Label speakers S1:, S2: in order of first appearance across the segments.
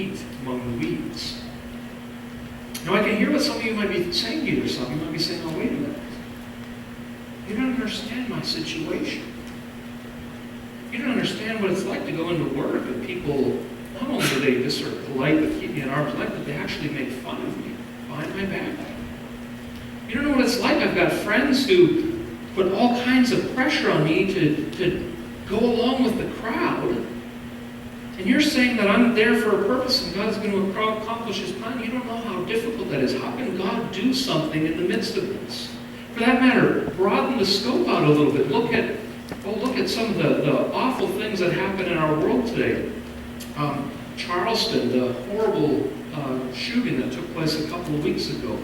S1: wheat among the weeds. Now I can hear what some of you might be saying to yourself. You might be saying, oh, wait a minute. You don't understand my situation. You don't understand what it's like to go into work and people, not only are they just sort of polite but keep me at arm's length, but they actually make fun of me behind my back. You don't know what it's like. I've got friends who put all kinds of pressure on me to go along with the crowd. And you're saying that I'm there for a purpose and God's going to accomplish His plan. You don't know how difficult that is. How can God do something in the midst of this? For that matter, broaden the scope out a little bit. Look at some of the awful things that happen in our world today. Charleston, the horrible shooting that took place a couple of weeks ago.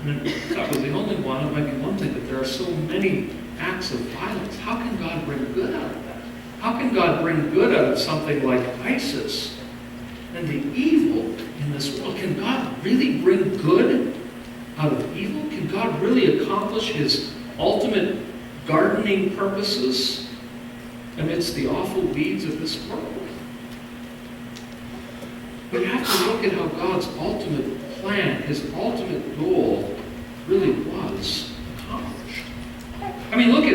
S1: And that was the only one. It might be one thing, but there are so many acts of violence. How can God bring good out of that? How can God bring good out of something like ISIS and the evil in this world? Can God really bring good out of evil? Can God really accomplish His ultimate gardening purposes amidst the awful weeds of this world? We have to look at how God's ultimate plan, His ultimate goal, really was accomplished. I mean, look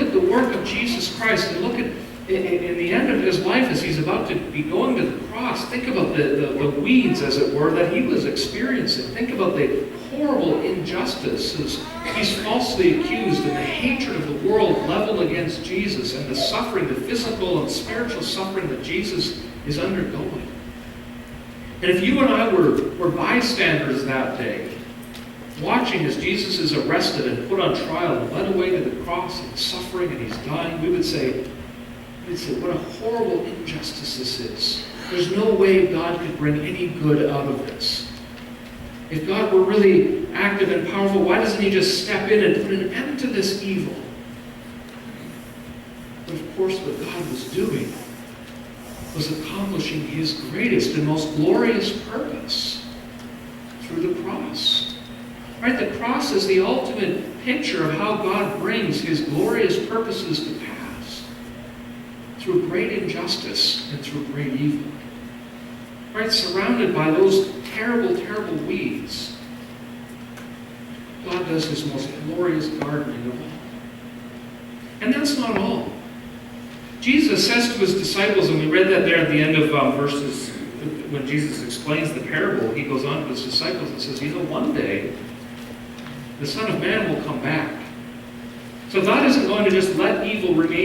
S1: at the work of Jesus Christ, and look at in the end of His life as He's about to be going to the cross. Think about the weeds, as it were, that He was experiencing. Think about the horrible injustices He's falsely accused and the hatred of the world leveled against Jesus and the suffering, the physical and spiritual suffering that Jesus is undergoing. And if you and I were bystanders that day, watching as Jesus is arrested and put on trial and led away to the cross and suffering and He's dying, we would say, what a horrible injustice this is. There's no way God could bring any good out of this. If God were really active and powerful, why doesn't He just step in and put an end to this evil? But of course, what God was doing was accomplishing His greatest and most glorious purpose through the cross. Right? The cross is the ultimate picture of how God brings His glorious purposes to pass through great injustice and through great evil. Right? Surrounded by those terrible, terrible weeds, God does His most glorious gardening of all. And that's not all. Jesus says to His disciples, and we read that there at the end of verses, when Jesus explains the parable, He goes on to His disciples and says, one day, the Son of Man will come back. So God isn't going to just let evil remain